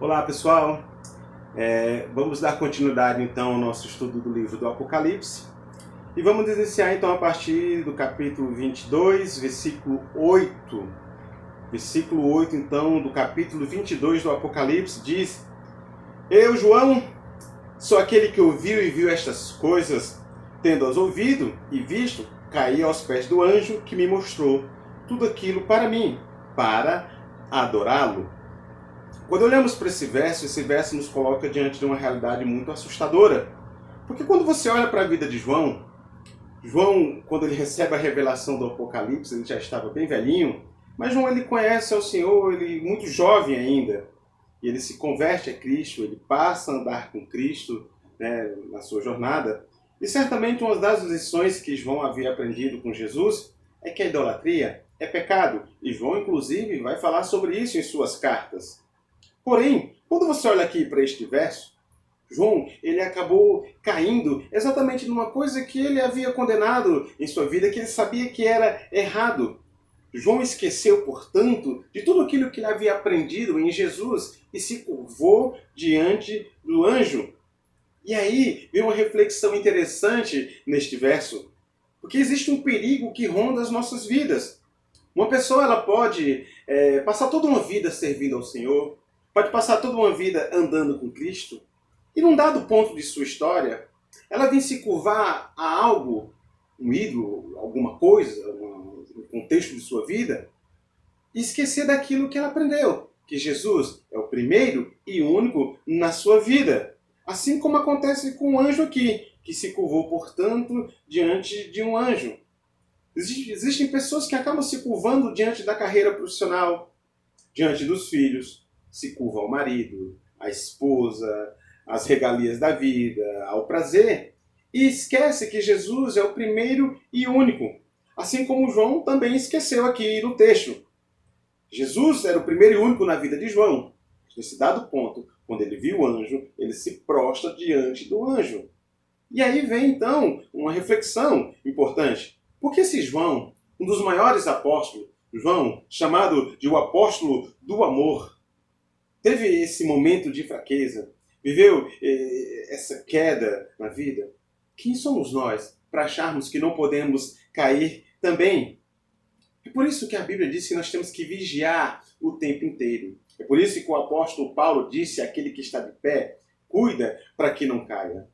Olá pessoal, vamos dar continuidade então ao nosso estudo do livro do Apocalipse e vamos iniciar então a partir do capítulo 22, versículo 8. Versículo 8 então do capítulo 22 do Apocalipse diz: Eu, João, sou aquele que ouviu e viu estas coisas, tendo-as ouvido e visto, caí aos pés do anjo que me mostrou tudo aquilo para mim, para adorá-lo. Quando olhamos para esse verso nos coloca diante de uma realidade muito assustadora. Porque quando você olha para a vida de João, quando ele recebe a revelação do Apocalipse, ele já estava bem velhinho, mas João ele conhece ao Senhor, ele muito jovem ainda, e ele se converte a Cristo, ele passa a andar com Cristo, né, na sua jornada. E certamente uma das lições que João havia aprendido com Jesus é que a idolatria é pecado. E João, inclusive, vai falar sobre isso em suas cartas. Porém, quando você olha aqui para este verso, João, ele acabou caindo exatamente numa coisa que ele havia condenado em sua vida, que ele sabia que era errado. João esqueceu, portanto, de tudo aquilo que ele havia aprendido em Jesus e se curvou diante do anjo. E aí vem uma reflexão interessante neste verso, porque existe um perigo que ronda as nossas vidas. Uma pessoa ela pode passar toda uma vida servindo ao Senhor, pode passar toda uma vida andando com Cristo, e num dado ponto de sua história, ela vem se curvar a algo, um ídolo, alguma coisa, um contexto de sua vida, e esquecer daquilo que ela aprendeu, que Jesus é o primeiro e único na sua vida. Assim como acontece com o anjo aqui, que se curvou, portanto, diante de um anjo. Existem pessoas que acabam se curvando diante da carreira profissional, diante dos filhos, se curva ao marido, à esposa, às regalias da vida, ao prazer, e esquece que Jesus é o primeiro e único, assim como João também esqueceu aqui no texto. Jesus era o primeiro e único na vida de João. Nesse dado ponto, quando ele viu o anjo, ele se prostra diante do anjo. E aí vem então uma reflexão importante. Porque se João, um dos maiores apóstolos, João, chamado de o apóstolo do amor, teve esse momento de fraqueza, viveu essa queda na vida, quem somos nós para acharmos que não podemos cair também? É por isso que a Bíblia diz que nós temos que vigiar o tempo inteiro. É por isso que o apóstolo Paulo disse àquele que está de pé, cuida para que não caia.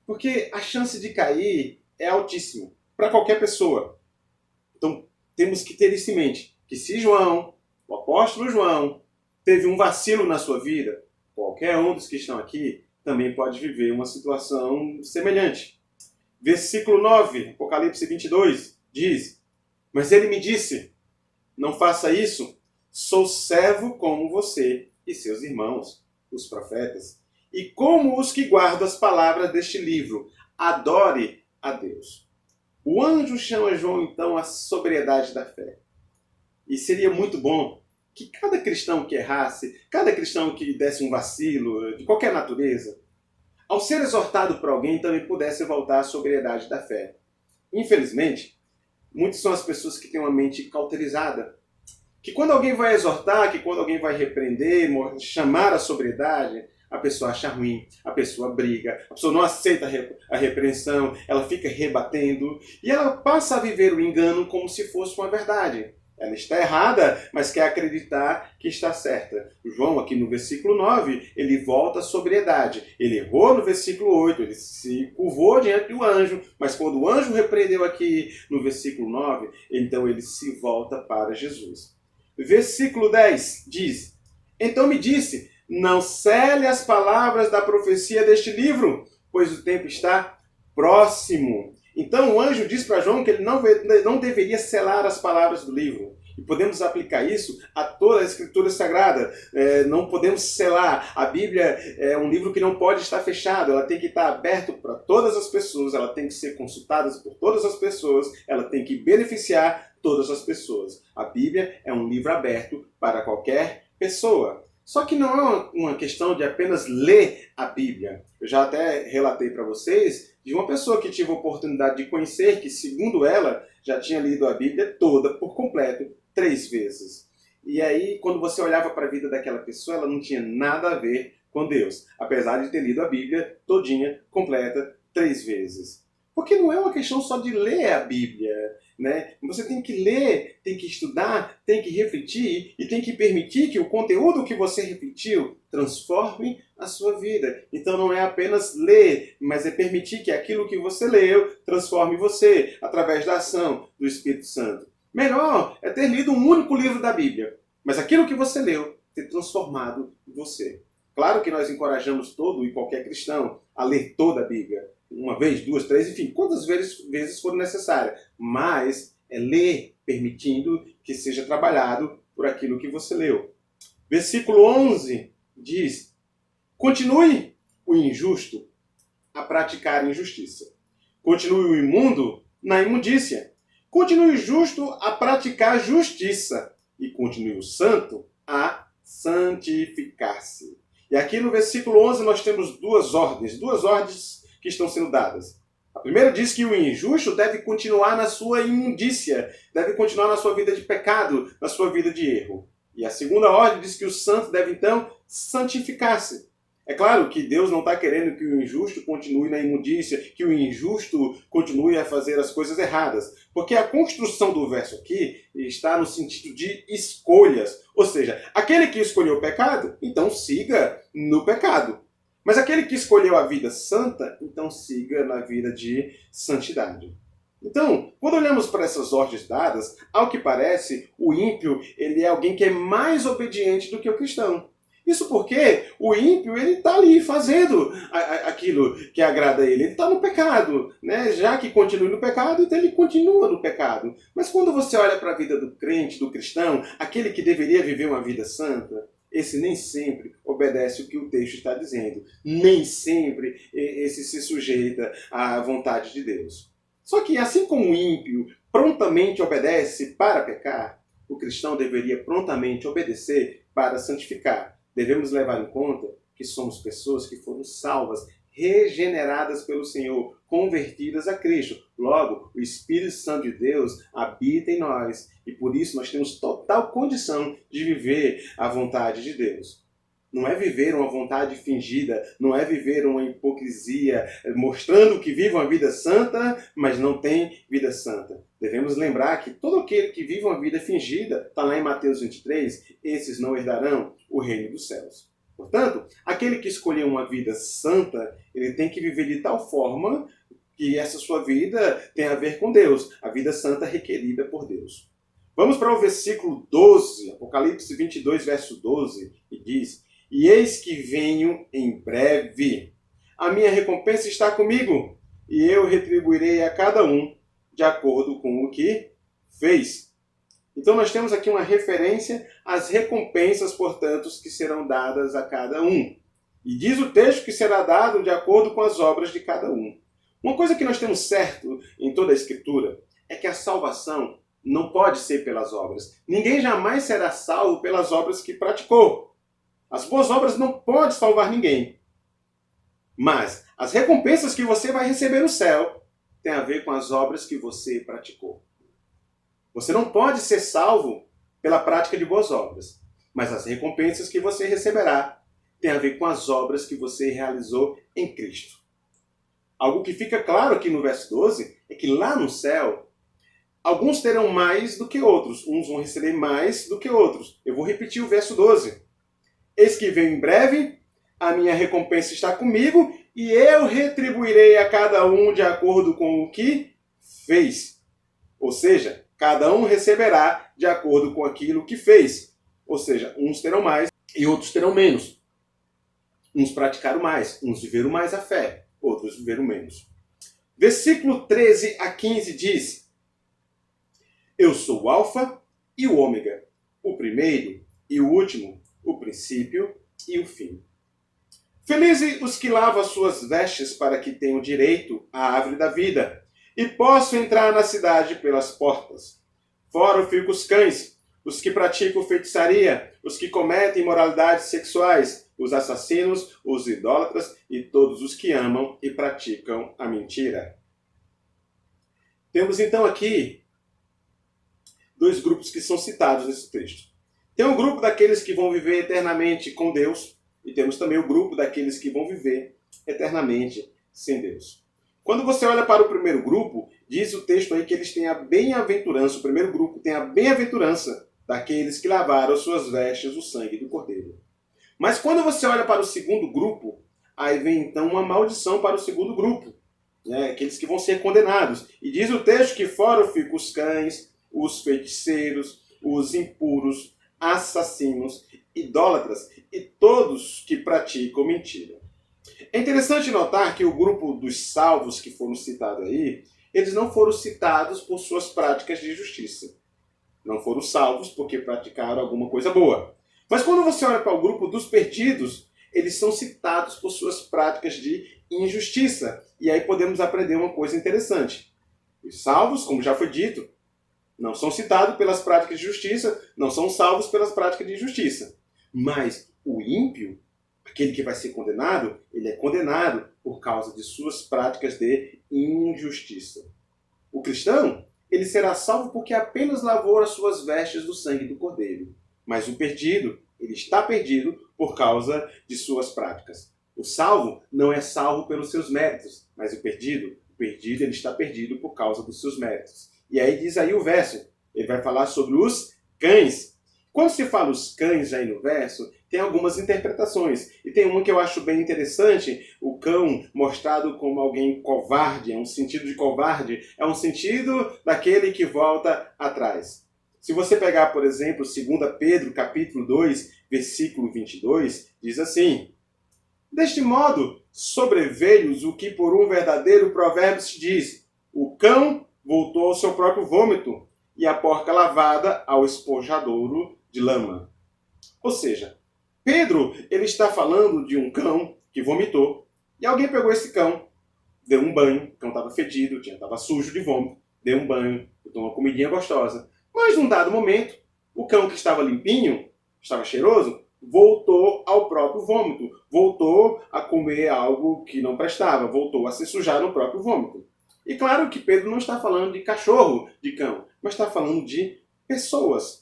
Porque a chance de cair é altíssima para qualquer pessoa. Então temos que ter isso em mente, que se João, o apóstolo João, teve um vacilo na sua vida, qualquer um dos que estão aqui também pode viver uma situação semelhante. Versículo 9, Apocalipse 22, diz: Mas ele me disse, não faça isso, sou servo como você e seus irmãos, os profetas, e como os que guardam as palavras deste livro, adore a Deus. O anjo chama João então à sobriedade da fé. E seria muito bom que cada cristão que errasse, cada cristão que desse um vacilo, de qualquer natureza, ao ser exortado por alguém, também pudesse voltar à sobriedade da fé. Infelizmente, muitas são as pessoas que têm uma mente cauterizada, que quando alguém vai exortar, que quando alguém vai repreender, chamar a sobriedade, a pessoa acha ruim, a pessoa briga, a pessoa não aceita a repreensão, ela fica rebatendo, e ela passa a viver o engano como se fosse uma verdade. Ela está errada, mas quer acreditar que está certa. João, aqui no versículo 9, ele volta à sobriedade. Ele errou no versículo 8, ele se curvou diante do anjo, mas quando o anjo repreendeu aqui no versículo 9, então ele se volta para Jesus. Versículo 10 diz: Então me disse, não cele as palavras da profecia deste livro, pois o tempo está próximo. Então o anjo diz para João que ele não deveria selar as palavras do livro. E podemos aplicar isso a toda a Escritura Sagrada. Não podemos selar. A Bíblia é um livro que não pode estar fechado. Ela tem que estar aberta para todas as pessoas. Ela tem que ser consultada por todas as pessoas. Ela tem que beneficiar todas as pessoas. A Bíblia é um livro aberto para qualquer pessoa. Só que não é uma questão de apenas ler a Bíblia. Eu já até relatei para vocês de uma pessoa que tive a oportunidade de conhecer, que segundo ela, já tinha lido a Bíblia toda, por completo, 3 vezes. E aí, quando você olhava para a vida daquela pessoa, ela não tinha nada a ver com Deus, apesar de ter lido a Bíblia todinha, completa, 3 vezes. Porque não é uma questão só de ler a Bíblia, né? Você tem que ler, tem que estudar, tem que refletir e tem que permitir que o conteúdo que você refletiu transforme a sua vida. Então não é apenas ler, mas é permitir que aquilo que você leu transforme você através da ação do Espírito Santo. Melhor é ter lido um único livro da Bíblia, mas aquilo que você leu ter transformado você. Claro que nós encorajamos todo e qualquer cristão a ler toda a Bíblia. Uma vez, duas, três, enfim, quantas vezes for necessária. Mas é ler permitindo que seja trabalhado por aquilo que você leu. Versículo 11 diz: continue o injusto a praticar injustiça. Continue o imundo na imundícia. Continue o justo a praticar justiça. E continue o santo a santificar-se. E aqui no versículo 11 nós temos duas ordens que estão sendo dadas. A primeira diz que o injusto deve continuar na sua imundícia, deve continuar na sua vida de pecado, na sua vida de erro. E a segunda ordem diz que o santo deve então santificar-se. É claro que Deus não está querendo que o injusto continue na imundícia, que o injusto continue a fazer as coisas erradas. Porque a construção do verso aqui está no sentido de escolhas. Ou seja, aquele que escolheu o pecado, então siga no pecado. Mas aquele que escolheu a vida santa, então siga na vida de santidade. Então, quando olhamos para essas ordens dadas, ao que parece, o ímpio ele é alguém que é mais obediente do que o cristão. Isso porque o ímpio ele está ali fazendo aquilo que agrada a ele. Ele está no pecado, né? Já que continua no pecado, então ele continua no pecado. Mas quando você olha para a vida do crente, do cristão, aquele que deveria viver uma vida santa, esse nem sempre obedece o que o texto está dizendo. Nem sempre esse se sujeita à vontade de Deus. Só que assim como o ímpio prontamente obedece para pecar, o cristão deveria prontamente obedecer para santificar. Devemos levar em conta que somos pessoas que foram salvas, regeneradas pelo Senhor, convertidas a Cristo. Logo, o Espírito Santo de Deus habita em nós e por isso nós temos total condição de viver a vontade de Deus. Não é viver uma vontade fingida, não é viver uma hipocrisia, mostrando que vive uma vida santa, mas não tem vida santa. Devemos lembrar que todo aquele que vive uma vida fingida, está lá em Mateus 23, esses não herdarão o reino dos céus. Portanto, aquele que escolheu uma vida santa, ele tem que viver de tal forma que essa sua vida tem a ver com Deus, a vida santa requerida por Deus. Vamos para o versículo 12, Apocalipse 22, verso 12, e diz: e eis que venho em breve. A minha recompensa está comigo, e eu retribuirei a cada um de acordo com o que fez. Então nós temos aqui uma referência às recompensas, portanto, que serão dadas a cada um. E diz o texto que será dado de acordo com as obras de cada um. Uma coisa que nós temos certo em toda a Escritura é que a salvação não pode ser pelas obras. Ninguém jamais será salvo pelas obras que praticou. As boas obras não podem salvar ninguém. Mas as recompensas que você vai receber no céu têm a ver com as obras que você praticou. Você não pode ser salvo pela prática de boas obras. Mas as recompensas que você receberá têm a ver com as obras que você realizou em Cristo. Algo que fica claro aqui no verso 12 é que lá no céu, alguns terão mais do que outros. Uns vão receber mais do que outros. Eu vou repetir o verso 12. Eis que venho em breve, a minha recompensa está comigo, e eu retribuirei a cada um de acordo com o que fez. Ou seja, cada um receberá de acordo com aquilo que fez. Ou seja, uns terão mais e outros terão menos. Uns praticaram mais, uns viveram mais a fé, outros viveram menos. Versículo 13 a 15 diz: eu sou o Alfa e o Ômega, o primeiro e o último, o princípio e o fim. Felizes os que lavam as suas vestes para que tenham direito à árvore da vida e possam entrar na cidade pelas portas. Fora ficam os cães, os que praticam feitiçaria, os que cometem imoralidades sexuais, os assassinos, os idólatras e todos os que amam e praticam a mentira. Temos então aqui dois grupos que são citados nesse texto. Tem um grupo daqueles que vão viver eternamente com Deus e temos também o grupo daqueles que vão viver eternamente sem Deus. Quando você olha para o primeiro grupo, diz o texto aí que eles têm a bem-aventurança, o primeiro grupo tem a bem-aventurança daqueles que lavaram suas vestes o sangue do Cordeiro. Mas quando você olha para o segundo grupo, aí vem então uma maldição para o segundo grupo, né? Aqueles que vão ser condenados. E diz o texto que fora ficam os cães, os feiticeiros, os impuros, assassinos, idólatras e todos que praticam mentira. É interessante notar que o grupo dos salvos que foram citados aí, eles não foram citados por suas práticas de justiça. Não foram salvos porque praticaram alguma coisa boa. Mas quando você olha para o grupo dos perdidos, eles são citados por suas práticas de injustiça. E aí podemos aprender uma coisa interessante. Os salvos, como já foi dito, não são citados pelas práticas de justiça, não são salvos pelas práticas de injustiça. Mas o ímpio, aquele que vai ser condenado, ele é condenado por causa de suas práticas de injustiça. O cristão, ele será salvo porque apenas lavou as suas vestes do sangue do Cordeiro. Mas o perdido, ele está perdido por causa de suas práticas. O salvo não é salvo pelos seus méritos, mas o perdido ele está perdido por causa dos seus méritos. E aí diz aí o verso, ele vai falar sobre os cães. Quando se fala os cães aí no verso, tem algumas interpretações. E tem uma que eu acho bem interessante, o cão mostrado como alguém covarde, é um sentido de covarde, é um sentido daquele que volta atrás. Se você pegar, por exemplo, 2 Pedro, capítulo 2, versículo 22, diz assim: deste modo, sobreveio-os o que por um verdadeiro provérbio se diz: o cão voltou ao seu próprio vômito, e a porca lavada ao esponjadouro de lama. Ou seja, Pedro ele está falando de um cão que vomitou, e alguém pegou esse cão, deu um banho, o cão estava fedido, estava sujo de vômito, deu um banho, botou uma comidinha gostosa. Mas num dado momento, o cão que estava limpinho, estava cheiroso, voltou ao próprio vômito, voltou a comer algo que não prestava, voltou a se sujar no próprio vômito. E claro que Pedro não está falando de cachorro, de cão, mas está falando de pessoas.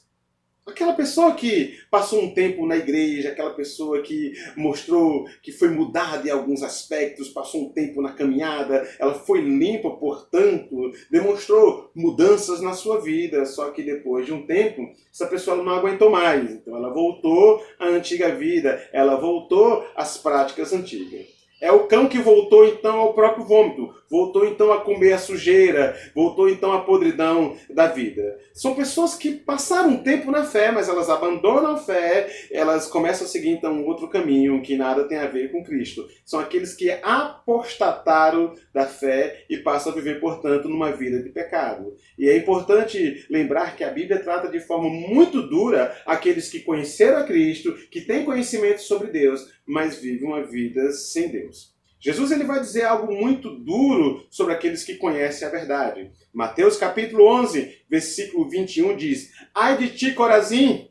Aquela pessoa que passou um tempo na igreja, aquela pessoa que mostrou que foi mudada em alguns aspectos, passou um tempo na caminhada, ela foi limpa, portanto, demonstrou mudanças na sua vida, só que depois de um tempo, essa pessoa não aguentou mais. Então ela voltou à antiga vida, ela voltou às práticas antigas. É o cão que voltou então ao próprio vômito, voltou então a comer a sujeira, voltou então à podridão da vida. São pessoas que passaram um tempo na fé, mas elas abandonam a fé, elas começam a seguir então um outro caminho que nada tem a ver com Cristo. São aqueles que apostataram da fé e passam a viver, portanto, numa vida de pecado. E é importante lembrar que a Bíblia trata de forma muito dura aqueles que conheceram a Cristo, que têm conhecimento sobre Deus, mas vivem uma vida sem Deus. Jesus ele vai dizer algo muito duro sobre aqueles que conhecem a verdade. Mateus capítulo 11, versículo 21 diz: ai de ti, Corazim,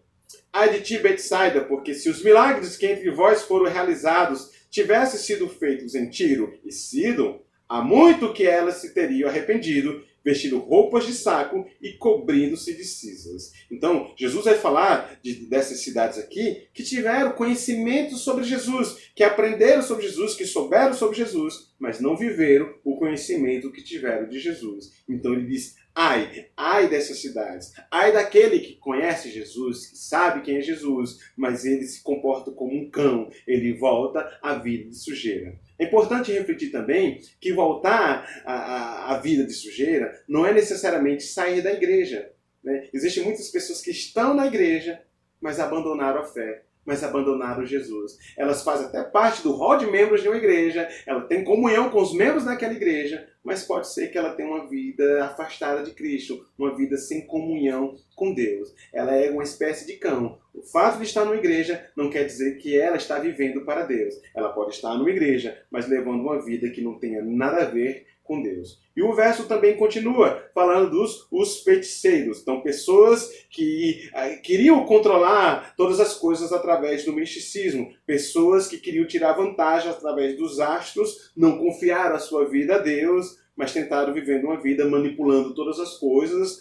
ai de ti, Betsaida, porque se os milagres que entre vós foram realizados tivessem sido feitos em Tiro e Sidom, há muito que elas se teriam arrependido, vestindo roupas de saco e cobrindo-se de cinzas. Então, Jesus vai falar dessas cidades aqui que tiveram conhecimento sobre Jesus, que aprenderam sobre Jesus, que souberam sobre Jesus, mas não viveram o conhecimento que tiveram de Jesus. Então ele diz: ai dessas cidades, ai daquele que conhece Jesus, que sabe quem é Jesus, mas ele se comporta como um cão, ele volta à vida de sujeira. É importante refletir também que voltar à vida de sujeira não é necessariamente sair da igreja, né? Existem muitas pessoas que estão na igreja, mas abandonaram a fé, mas abandonaram Jesus. Elas fazem até parte do rol de membros de uma igreja, ela tem comunhão com os membros daquela igreja, mas pode ser que ela tenha uma vida afastada de Cristo, uma vida sem comunhão com Deus. Ela é uma espécie de cão. O fato de estar numa igreja não quer dizer que ela está vivendo para Deus. Ela pode estar numa igreja, mas levando uma vida que não tenha nada a ver com Deus. E o verso também continua falando dos feiticeiros. Então, pessoas que queriam controlar todas as coisas através do misticismo. Pessoas que queriam tirar vantagem através dos astros, não confiaram a sua vida a Deus, mas tentaram viver uma vida manipulando todas as coisas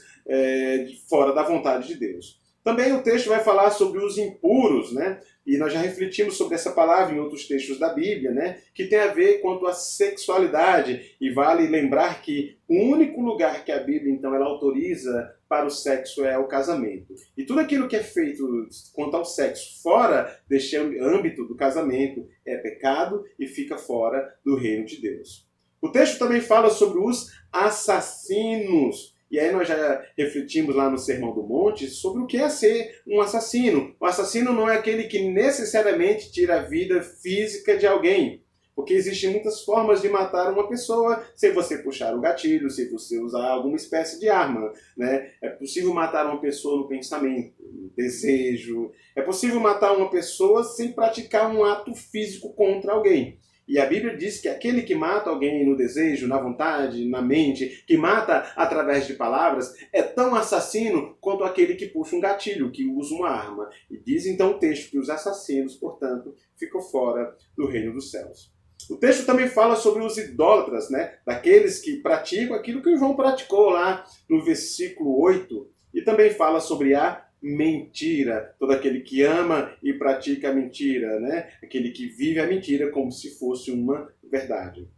fora da vontade de Deus. Também o texto vai falar sobre os impuros, né? E nós já refletimos sobre essa palavra em outros textos da Bíblia, né? Que tem a ver quanto à sexualidade. E vale lembrar que o único lugar que a Bíblia, então, ela autoriza para o sexo é o casamento. E tudo aquilo que é feito quanto ao sexo fora deste âmbito do casamento é pecado e fica fora do reino de Deus. O texto também fala sobre os assassinos. E aí nós já refletimos lá no Sermão do Monte sobre o que é ser um assassino. O assassino não é aquele que necessariamente tira a vida física de alguém. Porque existem muitas formas de matar uma pessoa sem você puxar o gatilho, sem você usar alguma espécie de arma, né? É possível matar uma pessoa no pensamento, no desejo. É possível matar uma pessoa sem praticar um ato físico contra alguém. E a Bíblia diz que aquele que mata alguém no desejo, na vontade, na mente, que mata através de palavras, é tão assassino quanto aquele que puxa um gatilho, que usa uma arma. E diz então o texto que os assassinos, portanto, ficam fora do reino dos céus. O texto também fala sobre os idólatras, né? Daqueles que praticam aquilo que o João praticou lá no versículo 8. E também fala sobre a mentira, todo aquele que ama e pratica a mentira, né? Aquele que vive a mentira como se fosse uma verdade.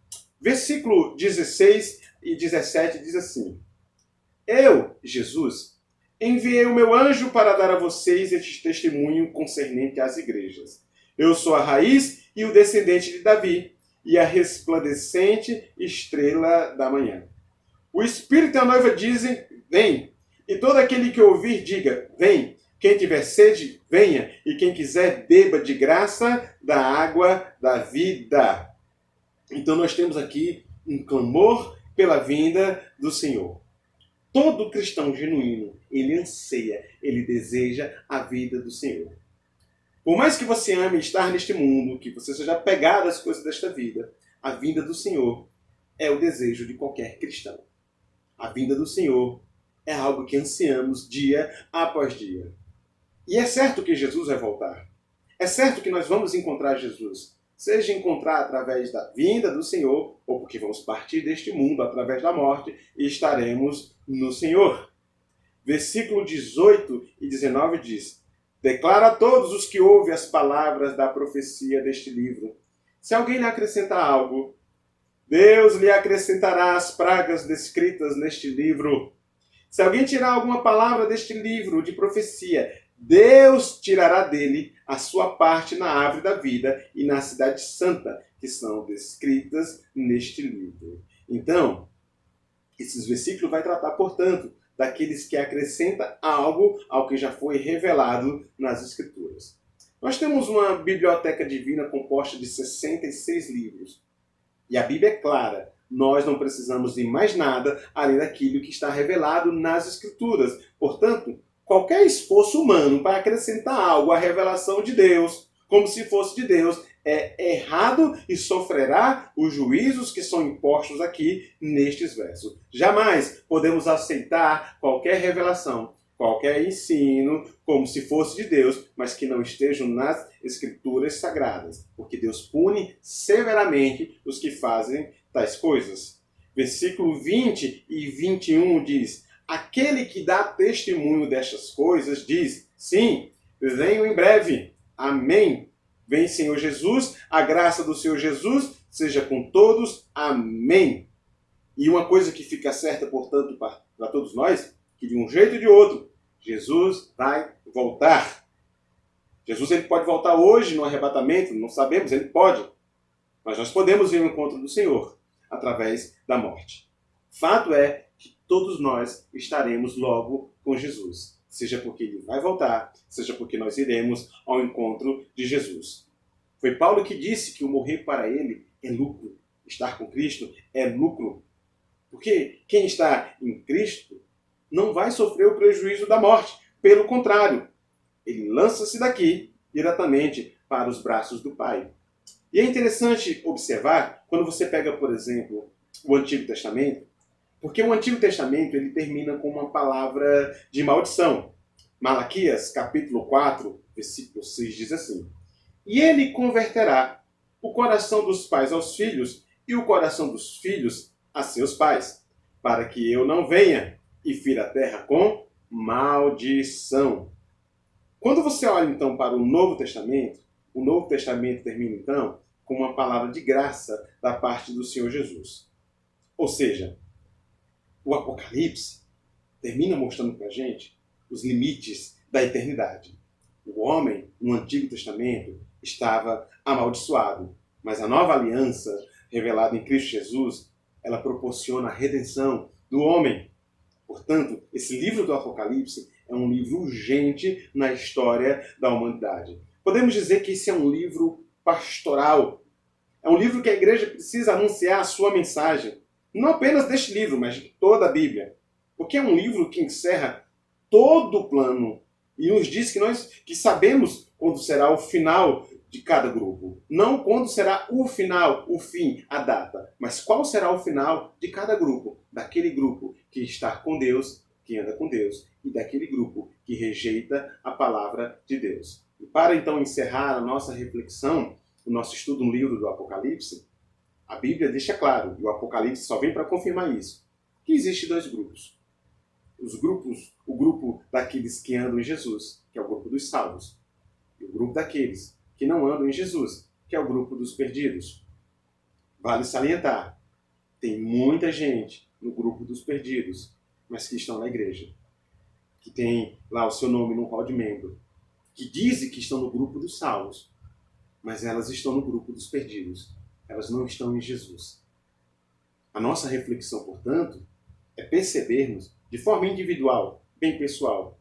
Versículo 16 e 17 diz assim: Eu, Jesus, enviei o meu anjo para dar a vocês este testemunho concernente às igrejas. Eu sou a raiz e o descendente de Davi, e a resplandecente estrela da manhã. O Espírito e a noiva dizem: Vem. E todo aquele que ouvir, diga: Vem. Quem tiver sede, venha. E quem quiser, beba de graça da água da vida. Então nós temos aqui um clamor pela vinda do Senhor. Todo cristão genuíno, ele anseia, ele deseja a vida do Senhor. Por mais que você ame estar neste mundo, que você seja apegado às coisas desta vida, a vinda do Senhor é o desejo de qualquer cristão. A vinda do Senhor é algo que ansiamos dia após dia. E é certo que Jesus vai voltar. É certo que nós vamos encontrar Jesus. Seja encontrar através da vinda do Senhor, ou porque vamos partir deste mundo através da morte e estaremos no Senhor. Versículo 18 e 19 diz: Declara a todos os que ouvem as palavras da profecia deste livro. Se alguém lhe acrescentar algo, Deus lhe acrescentará as pragas descritas neste livro. Se alguém tirar alguma palavra deste livro de profecia, Deus tirará dele a sua parte na árvore da vida e na cidade santa, que são descritas neste livro. Então, esses versículos vai tratar, portanto, daqueles que acrescentam algo ao que já foi revelado nas Escrituras. Nós temos uma biblioteca divina composta de 66 livros. E a Bíblia é clara. Nós não precisamos de mais nada além daquilo que está revelado nas Escrituras. Portanto, qualquer esforço humano para acrescentar algo à revelação de Deus, como se fosse de Deus, é errado e sofrerá os juízos que são impostos aqui nestes versos. Jamais podemos aceitar qualquer revelação, qualquer ensino, como se fosse de Deus, mas que não estejam nas Escrituras Sagradas, porque Deus pune severamente os que fazem tais coisas. Versículo 20 e 21 diz: Aquele que dá testemunho destas coisas diz: Sim, venho em breve. Amém. Vem, Senhor Jesus, a graça do Senhor Jesus seja com todos. Amém. E uma coisa que fica certa, portanto, para todos nós, que de um jeito ou de outro, Jesus vai voltar. Jesus ele pode voltar hoje no arrebatamento, não sabemos, ele pode. Mas nós podemos ir ao encontro do Senhor através da morte. Fato é que todos nós estaremos logo com Jesus. Seja porque ele vai voltar, seja porque nós iremos ao encontro de Jesus. Foi Paulo que disse que o morrer para ele é lucro. Estar com Cristo é lucro. Porque quem está em Cristo não vai sofrer o prejuízo da morte. Pelo contrário, ele lança-se daqui diretamente para os braços do Pai. E é interessante observar, quando você pega, por exemplo, o Antigo Testamento, porque o Antigo Testamento ele termina com uma palavra de maldição. Malaquias, capítulo 4, versículo 6, diz assim: E ele converterá o coração dos pais aos filhos e o coração dos filhos a seus pais, para que eu não venha e fira a terra com maldição. Quando você olha então para o Novo Testamento termina então com uma palavra de graça da parte do Senhor Jesus. Ou seja, o Apocalipse termina mostrando para a gente os limites da eternidade. O homem, no Antigo Testamento, estava amaldiçoado, mas a nova aliança, revelada em Cristo Jesus, ela proporciona a redenção do homem. Portanto, esse livro do Apocalipse é um livro urgente na história da humanidade. Podemos dizer que esse é um livro pastoral. É um livro que a igreja precisa anunciar a sua mensagem. Não apenas deste livro, mas de toda a Bíblia. Porque é um livro que encerra todo o plano e nos diz que nós que sabemos quando será o final de cada grupo. Não quando será o final, o fim, a data, mas qual será o final de cada grupo. Daquele grupo que está com Deus, que anda com Deus, e daquele grupo que rejeita a palavra de Deus. E para então encerrar a nossa reflexão, o nosso estudo no livro do Apocalipse, a Bíblia deixa claro, e o Apocalipse só vem para confirmar isso, que existem dois grupos. O grupo daqueles que andam em Jesus, que é o grupo dos salvos, e o grupo daqueles que não andam em Jesus, que é o grupo dos perdidos. Vale salientar, tem muita gente no grupo dos perdidos, mas que estão na igreja, que tem lá o seu nome no hall de membro, que dizem que estão no grupo dos salvos, mas elas estão no grupo dos perdidos. Elas não estão em Jesus. A nossa reflexão, portanto, é percebermos de forma individual, bem pessoal,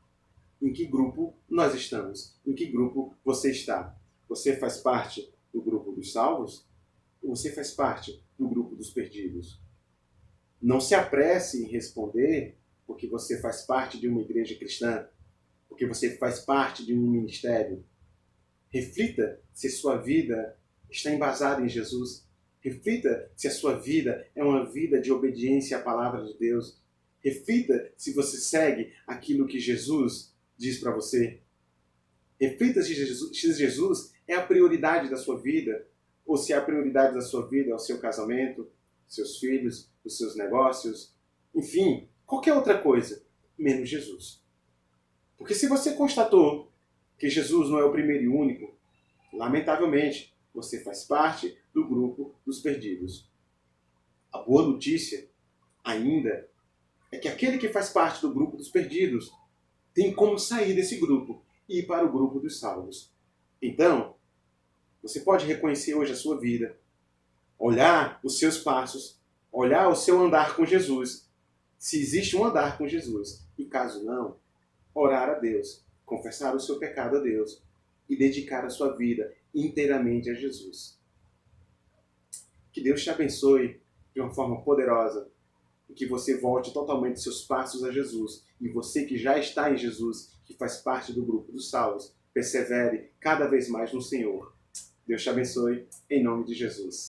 em que grupo nós estamos, em que grupo você está. Você faz parte do grupo dos salvos ou você faz parte do grupo dos perdidos? Não se apresse em responder porque você faz parte de uma igreja cristã, porque você faz parte de um ministério. Reflita se sua vida está embasada em Jesus. Reflita se a sua vida é uma vida de obediência à palavra de Deus. Reflita se você segue aquilo que Jesus diz para você. Reflita se Jesus é a prioridade da sua vida, ou se a prioridade da sua vida é o seu casamento, seus filhos, os seus negócios, enfim, qualquer outra coisa, menos Jesus. Porque se você constatou que Jesus não é o primeiro e único, lamentavelmente, você faz parte do grupo dos perdidos. A boa notícia, ainda, é que aquele que faz parte do grupo dos perdidos tem como sair desse grupo e ir para o grupo dos salvos. Então, você pode reconhecer hoje a sua vida, olhar os seus passos, olhar o seu andar com Jesus, se existe um andar com Jesus, e caso não, orar a Deus, confessar o seu pecado a Deus e dedicar a sua vida inteiramente a Jesus. Que Deus te abençoe de uma forma poderosa e que você volte totalmente seus passos a Jesus. E você que já está em Jesus, que faz parte do grupo dos salvos, persevere cada vez mais no Senhor. Deus te abençoe em nome de Jesus.